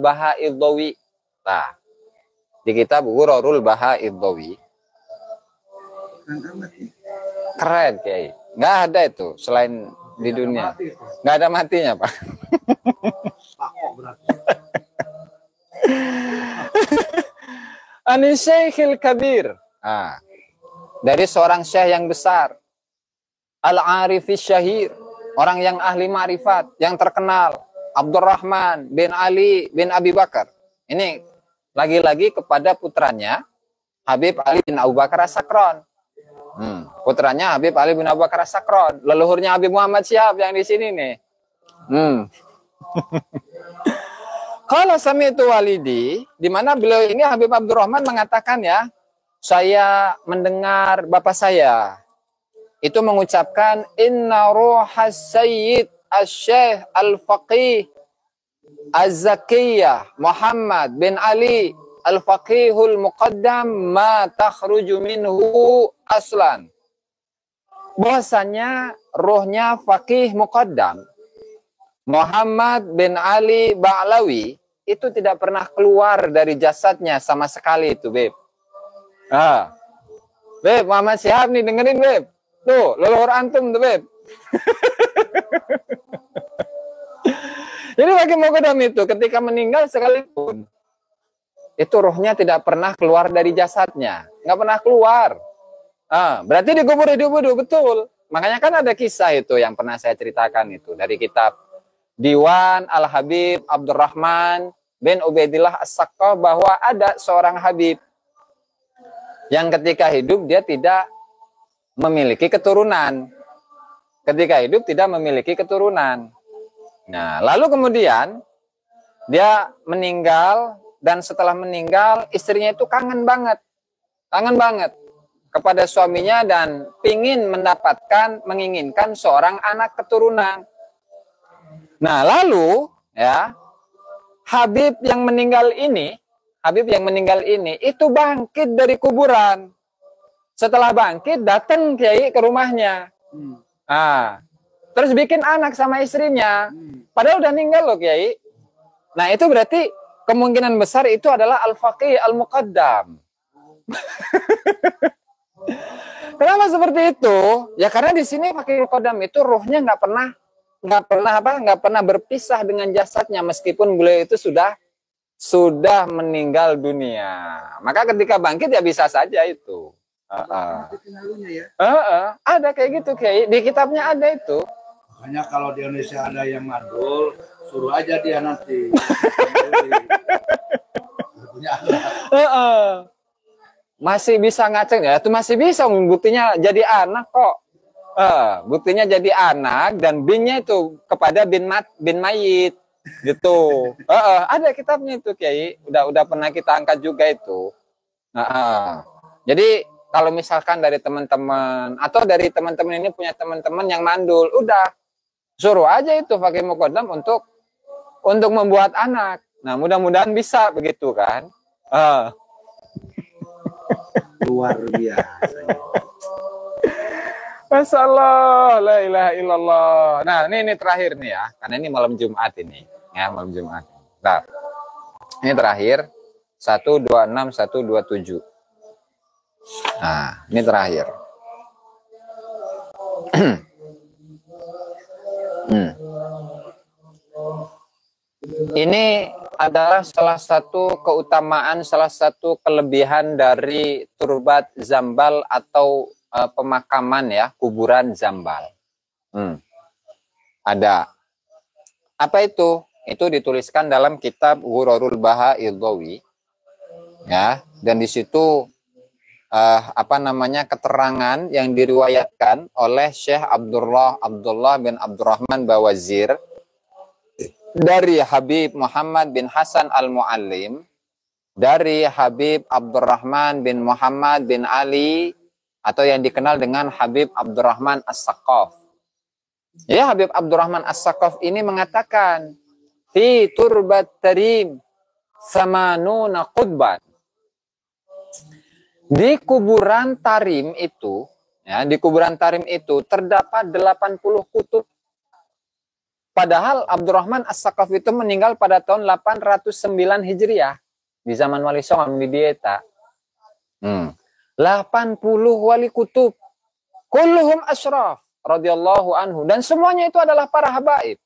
Bahaiddawi. Nah, di kitab Ghurarul Bahaiddawi. Keren, Kiai. Nggak ada itu selain di dunia. Nggak ada matinya, Pak. Anisyaikil kabir. Nah, dari seorang syekh yang besar. Al-Arifis Syahir. Orang yang ahli ma'rifat, yang terkenal. Abdurrahman bin Ali bin Abi Bakar. Ini lagi-lagi kepada putranya Habib Ali bin Abu Bakar As-Sakron. Putranya Habib Ali bin Abu Bakar As-Sakron. Leluhurnya Habib Muhammad Syihab yang di sini nih. Kalau sami'tu walidi, di mana beliau ini Habib Abdurrahman mengatakan ya, saya mendengar bapak saya itu mengucapkan inna ruhas sayyid asy-syekh al-faqih az-zakiyah Muhammad bin Ali al-faqihul muqaddam ma takhruju minhu aslan. Bahwasanya rohnya faqih muqaddam Muhammad bin Ali Ba'lawi itu tidak pernah keluar dari jasadnya sama sekali itu, Beb. Beb, Muhammad Syihab nih, dengerin, Beb. Tuh, leluhur antum tuh, Beb. Jadi bagi Muqaddam itu ketika meninggal sekalipun itu rohnya tidak pernah keluar dari jasadnya, nggak pernah keluar. Berarti dikubur hidup-hidup, betul. Makanya kan ada kisah itu yang pernah saya ceritakan itu dari kitab Diwan Al-Habib Abdurrahman bin Ubaidillah As-Saqqaf bahwa ada seorang Habib yang ketika hidup dia tidak memiliki keturunan. Ketika hidup tidak memiliki keturunan. Nah, lalu kemudian dia meninggal dan setelah meninggal istrinya itu kangen banget kepada suaminya dan menginginkan seorang anak keturunan. Nah, lalu ya Habib yang meninggal ini itu bangkit dari kuburan. Setelah bangkit datang Kiai ke rumahnya. Terus bikin anak sama istrinya. Padahal udah meninggal loh Kiai. Nah, itu berarti kemungkinan besar itu adalah al-faqih al-muqaddam. Kenapa seperti itu? Ya karena di sini faqih al-muqaddam itu rohnya nggak pernah berpisah dengan jasadnya meskipun beliau itu sudah meninggal dunia. Maka ketika bangkit ya bisa saja itu. Ada kayak gitu Kiai. Di kitabnya ada itu. Makanya kalau di Indonesia ada yang mandul, suruh aja dia nanti. Masih bisa ngaceng ya, itu masih bisa buktinya jadi anak kok. Buktinya jadi anak dan binnya itu kepada bin mayit gitu. Ada kitabnya itu Kiai, udah pernah kita angkat juga itu. Jadi kalau misalkan dari teman-teman atau dari teman-teman ini punya teman-teman yang mandul, udah suruh aja itu faqih muqaddam untuk membuat anak. Nah, mudah-mudahan bisa begitu kan. Luar biasa. Masyaallah, la ilaha illallah. Nah, ini terakhir nih ya, karena ini malam Jumat ini. Ya, malam Jumat. Nah, ini terakhir 126 127. Nah, ini terakhir. Ini adalah salah satu keutamaan, salah satu kelebihan dari Turbat Zambal atau pemakaman ya, kuburan Zambal. Ada. Apa itu? Itu dituliskan dalam kitab Ghurarul Bahaiddawi. Ya, dan di situ keterangan yang diriwayatkan oleh Syekh Abdullah bin Abdurrahman Bawazir dari Habib Muhammad bin Hasan Al-Muallim, dari Habib Abdurrahman bin Muhammad bin Ali atau yang dikenal dengan Habib Abdurrahman As-Saqqaf. Ya, Habib Abdurrahman As-Saqqaf ini mengatakan fi turbat tarim samanuna qutban. Di kuburan Tarim itu, ya, di kuburan Tarim itu terdapat 80 kutub. Padahal Abdurrahman As-Saqaf itu meninggal pada tahun 809 Hijriah. Di zaman Wali Songo di Dieta. 80 wali kutub. Kulluhum asyraf radhiyallahu anhu. Dan semuanya itu adalah para habaib.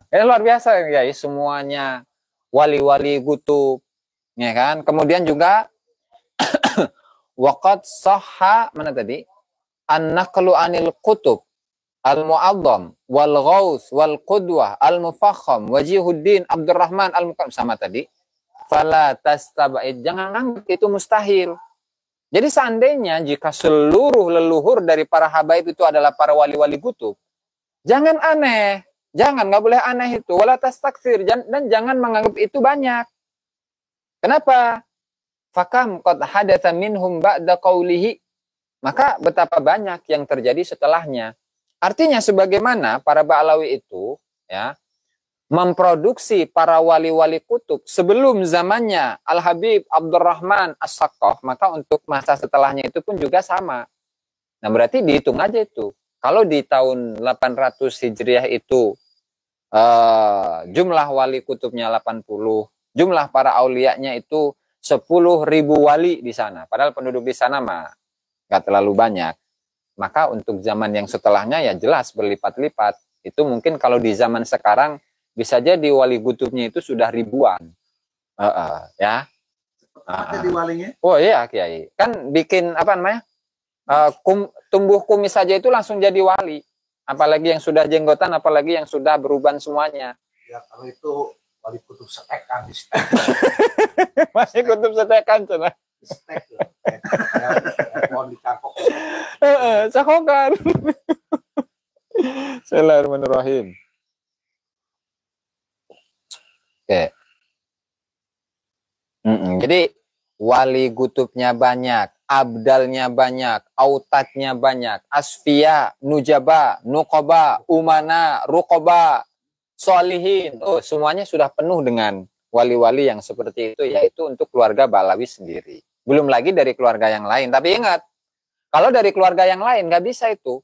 Ini luar biasa ya, semuanya wali-wali kutub. Ya kan? Kemudian juga waqad sahha mana tadi? An-naqlu anil kutub al-mu'azzam wal ghaus wal qudwah al-mufakham wajihuddin Abdurrahman al-Muqaddam sama tadi. Fala tastaba'id, jangan anggap itu mustahil. Jadi seandainya jika seluruh leluhur dari para habaib itu adalah para wali-wali kutub, jangan aneh. Jangan, nggak boleh aneh itu. Wala tastakthir, dan jangan menganggap itu banyak. Kenapa? Fakam qad hadatsa minhum ba'da qawlihi. Maka betapa banyak yang terjadi setelahnya. Artinya sebagaimana para Ba'alawi itu ya memproduksi para wali-wali kutub sebelum zamannya Al-Habib Abdurrahman As-Saqaf, maka untuk masa setelahnya itu pun juga sama. Nah, berarti dihitung aja itu. Kalau di tahun 800 Hijriah itu jumlah wali kutubnya 80, jumlah para aulianya itu 10.000 wali di sana. Padahal penduduk di sana mah nggak terlalu banyak. Maka untuk zaman yang setelahnya ya jelas berlipat-lipat. Itu mungkin kalau di zaman sekarang bisa jadi wali kutubnya itu sudah ribuan. Ya. Jadi walinya? Oh iya Kiai. Kan bikin apa namanya? Tumbuh kumis saja itu langsung jadi wali. Apalagi yang sudah jenggotan, apalagi yang sudah beruban semuanya. Ya kalau itu wali kutub setekan. Masih kutub setekan cina. Stek ya. Pohon dicangkok. Cakokan. Bismillahirrahmanirrahim. Oke. Jadi wali kutubnya banyak, abdalnya banyak, autatnya banyak, asfiya, nujaba, nuqaba, umana, ruqaba, solihin. Oh, semuanya sudah penuh dengan wali-wali yang seperti itu, yaitu untuk keluarga Ba'alawi sendiri. Belum lagi dari keluarga yang lain. Tapi ingat, kalau dari keluarga yang lain nggak bisa itu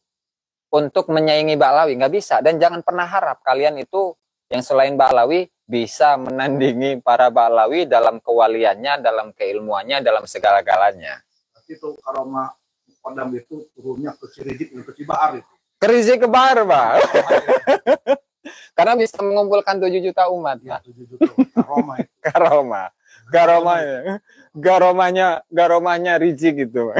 untuk menyaingi Ba'alawi, nggak bisa. Dan jangan pernah harap kalian itu yang selain Ba'alawi bisa menandingi para Ba'alawi dalam kewaliannya, dalam keilmuannya, dalam segala-galanya. Berarti itu karomah Kodam itu turunnya ke Rizik dan ke Cibahar itu. Ke Rizik ke Bahar, Pak. Karena bisa mengumpulkan 7 juta umat. Ya, 7 juta. Karomah itu. Garomanya Rizik gitu.